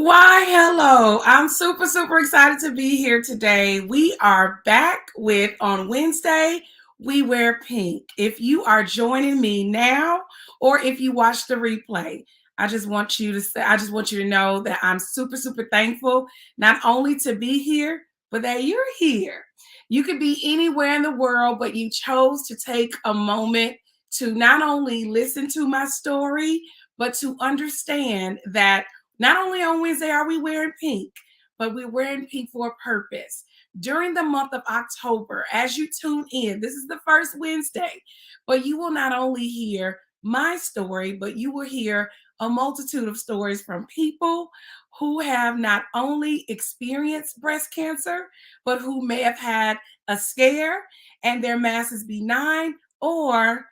Why, hello. I'm super excited to be here today. We are back with on Wednesday, we wear pink. If you are joining me now or if you watch the replay, I just want you to know that I'm super thankful not only to be here, but that you're here. You could be anywhere in the world, but you chose to take a moment to not only listen to my story, but to understand that not only on Wednesday are we wearing pink, but we're wearing pink for a purpose. During the month of October, as you tune in, this is the first Wednesday, but you will not only hear my story, but you will hear a multitude of stories from people who have not only experienced breast cancer, but who may have had a scare and their mass is benign, or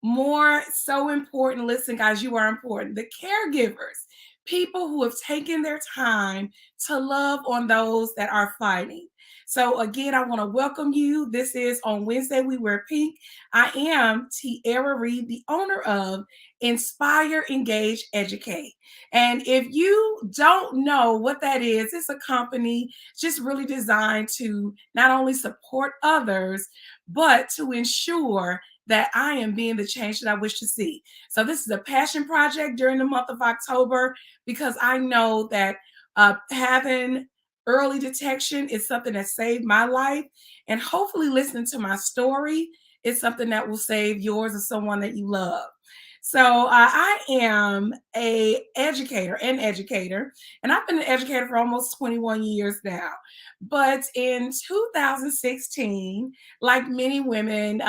more so important, listen, guys, you are important. The caregivers, people who have taken their time to love on those that are fighting. So again, I want to welcome you. This is on Wednesday, we wear pink. I am Tierra Reed, the owner of Inspire, Engage, Educate. And if you don't know what that is, it's a company just really designed to not only support others, but to ensure that I am being the change that I wish to see. So this is a passion project during the month of October because I know that having early detection is something that saved my life, and hopefully listening to my story is something that will save yours or someone that you love. So I am an educator, and I've been an educator for almost 21 years now. But in 2016, like many women,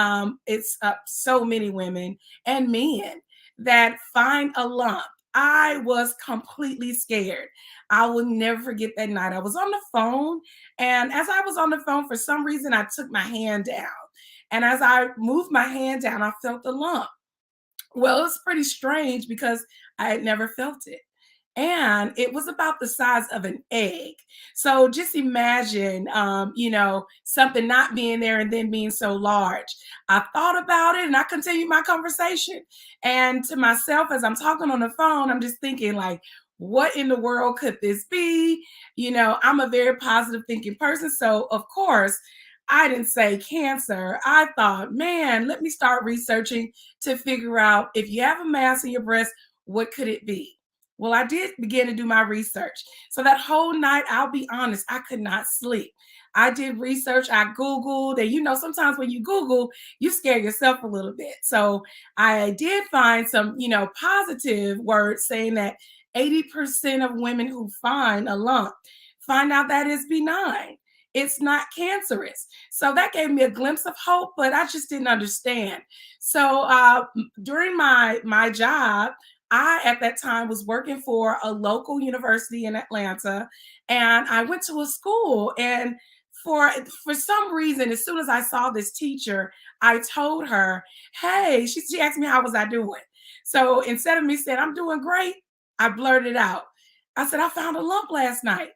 it's so many women and men that find a lump. I was completely scared. I will never forget that night. I was on the phone, and as I was on the phone, for some reason, I took my hand down. And as I moved my hand down, I felt the lump. Well, it's pretty strange because I had never felt it. And it was about the size of an egg. So just imagine, something not being there and then being so large. I thought about it and I continued my conversation. And to myself, as I'm talking on the phone, I'm just thinking, like, what in the world could this be? I'm a very positive thinking person. So, of course, I didn't say cancer. I thought, man, let me start researching to figure out if you have a mass in your breast, what could it be? Well, I did begin to do my research. So that whole night, I'll be honest, I could not sleep. I did research, I Googled, and sometimes when you Google, you scare yourself a little bit. So I did find some, positive words saying that 80% of women who find a lump find out that is benign. It's not cancerous. So that gave me a glimpse of hope, but I just didn't understand. So during my job, I at that time was working for a local university in Atlanta, and I went to a school. And for some reason, as soon as I saw this teacher, I told her, "Hey," she asked me how was I doing. So instead of me saying I'm doing great, I blurted out. I said I found a lump last night.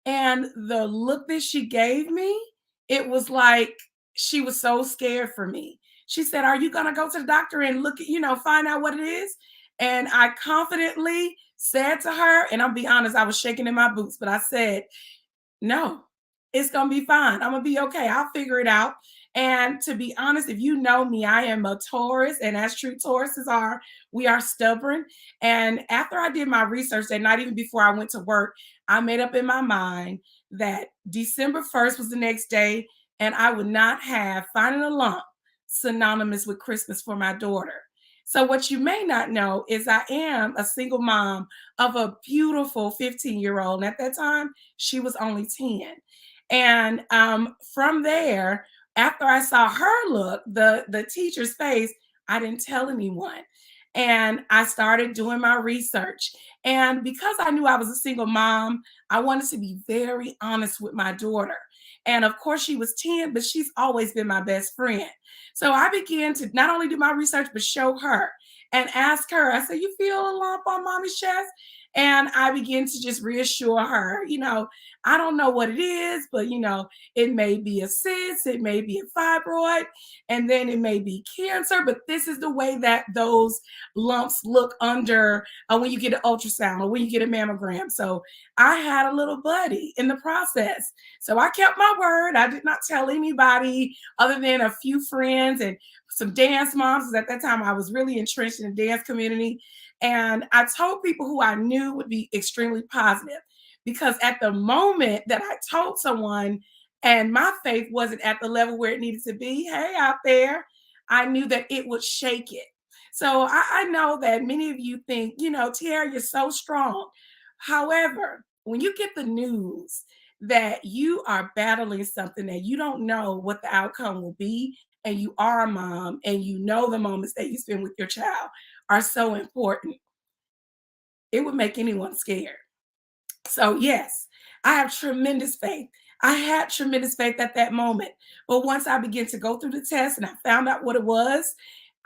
And the look that she gave me, it was like she was so scared for me. She said, "Are you going to go to the doctor and look at, find out what it is?" And I confidently said to her, and I'll be honest, I was shaking in my boots, but I said, "No, it's going to be fine. I'm going to be okay. I'll figure it out." And to be honest, if you know me, I am a Taurus, and as true Tauruses are, we are stubborn. And after I did my research that night, even before I went to work, I made up in my mind that December 1st was the next day, and I would not have finding a lump synonymous with Christmas for my daughter. So, what you may not know is I am a single mom of a beautiful 15-year-old. And at that time, she was only 10. And from there, after I saw her look, the teacher's face, I didn't tell anyone. And I started doing my research. And because I knew I was a single mom, I wanted to be very honest with my daughter. And of course, she was 10, but she's always been my best friend. So I began to not only do my research, but show her and ask her. I said, "You feel a lump on mommy's chest?" And I began to just reassure her, I don't know what it is, but it may be a cyst, it may be a fibroid, and then it may be cancer, but this is the way that those lumps look under when you get an ultrasound or when you get a mammogram. So I had a little buddy in the process. So I kept my word. I did not tell anybody other than a few friends and some dance moms. 'Cause at that time, I was really entrenched in the dance community. And I told people who I knew would be extremely positive because at the moment that I told someone and my faith wasn't at the level where it needed to be, hey, out there, I knew that it would shake it. So I know that many of you think, Tierra, you're so strong. However, when you get the news that you are battling something that you don't know what the outcome will be, and you are a mom and you know the moments that you spend with your child are so important, it would make anyone scared. So, yes, I have tremendous faith. I had tremendous faith at that moment. But once I began to go through the test and I found out what it was,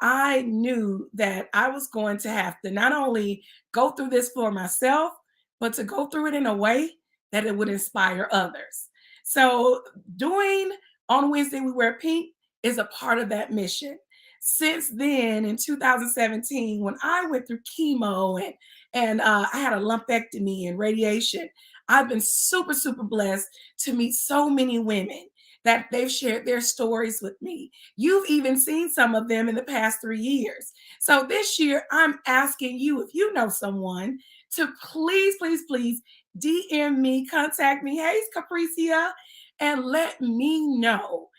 I knew that I was going to have to not only go through this for myself, but to go through it in a way that it would inspire others. So, doing On Wednesday We Wear Pink is a part of that mission. Since then, in 2017, when I went through chemo and I had a lumpectomy and radiation. I've been super, super blessed to meet so many women that they've shared their stories with me. You've even seen some of them in the past 3 years. So this year, I'm asking you, if you know someone, to please, please, please DM me, contact me, hey, Capricia, and let me know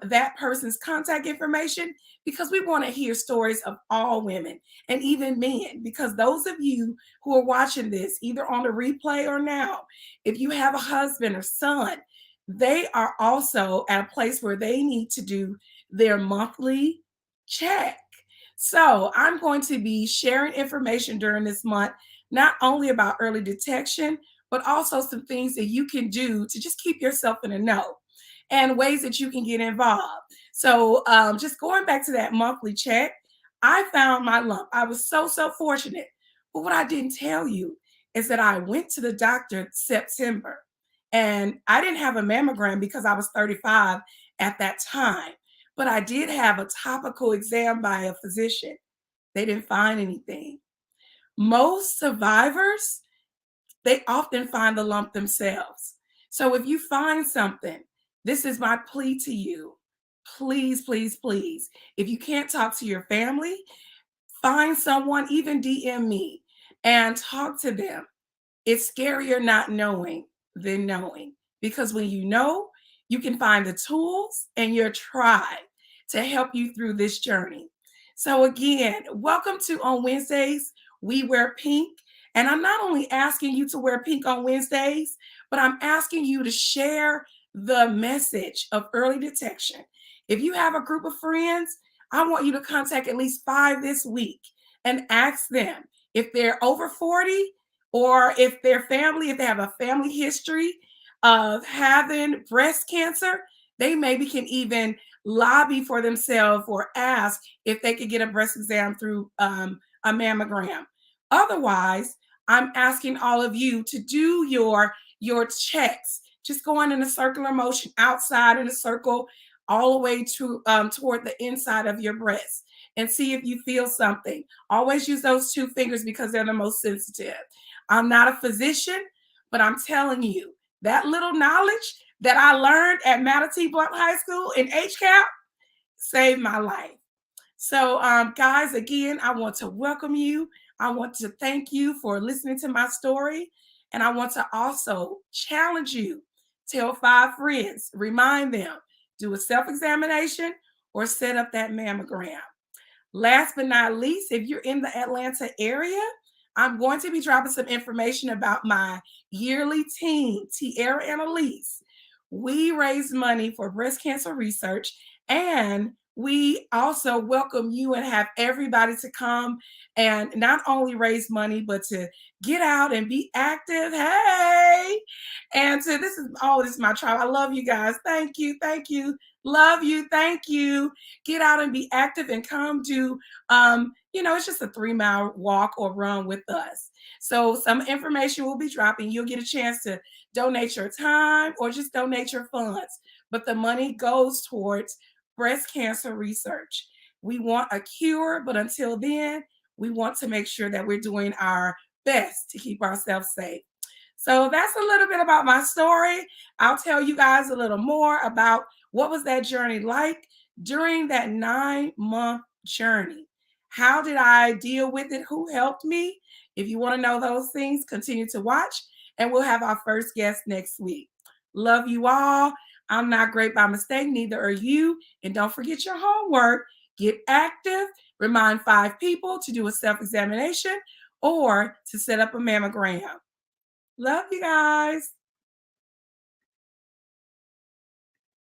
that person's contact information because we want to hear stories of all women and even men. Because those of you who are watching this, either on the replay or now, if you have a husband or son, they are also at a place where they need to do their monthly check. So I'm going to be sharing information during this month, not only about early detection, but also some things that you can do to just keep yourself in the know and ways that you can get involved. So, just going back to that monthly check, I found my lump. I was so, so fortunate. But what I didn't tell you is that I went to the doctor September and I didn't have a mammogram because I was 35 at that time. But I did have a topical exam by a physician. They didn't find anything. Most survivors, they often find the lump themselves. So if you find something, this is my plea to you. Please, please, please. If you can't talk to your family, find someone, even DM me and talk to them. It's scarier not knowing than knowing because when you know, you can find the tools and your tribe to help you through this journey. So, again, welcome to On Wednesdays, We Wear Pink. And I'm not only asking you to wear pink on Wednesdays, but I'm asking you to share the message of early detection. If you have a group of friends, I want you to contact at least 5 this week and ask them if they're over 40 or if their family, if they have a family history of having breast cancer, they maybe can even lobby for themselves or ask if they could get a breast exam through a mammogram. Otherwise, I'm asking all of you to do your checks. Just going in a circular motion outside in a circle all the way to toward the inside of your breast and see if you feel something. Always use those 2 fingers because they're the most sensitive. I'm not a physician, but I'm telling you that little knowledge that I learned at Manatee Blunt High School in HCAP saved my life. So, guys, again, I want to welcome you. I want to thank you for listening to my story. And I want to also challenge you. Tell 5 friends, remind them, do a self examination or set up that mammogram. Last but not least, if you're in the Atlanta area, I'm going to be dropping some information about my yearly team, Tierra and Elise. We raise money for breast cancer research, and we also welcome you and have everybody to come and not only raise money, but to get out and be active. Hey, and to this is my tribe. I love you guys. Thank you, thank you, love you, thank you. Get out and be active and come do it's just a 3-mile walk or run with us. So some information will be dropping. You'll get a chance to donate your time or just donate your funds. But the money goes towards breast cancer research. We want a cure, but until then, we want to make sure that we're doing our best to keep ourselves safe. So that's a little bit about my story. I'll tell you guys a little more about what was that journey like during that 9-month journey. How did I deal with it? Who helped me? If you want to know those things, continue to watch, and we'll have our first guest next week. Love you all. I'm not great by mistake, neither are you. And don't forget your homework. Get active. Remind 5 people to do a self examination or to set up a mammogram. Love you guys.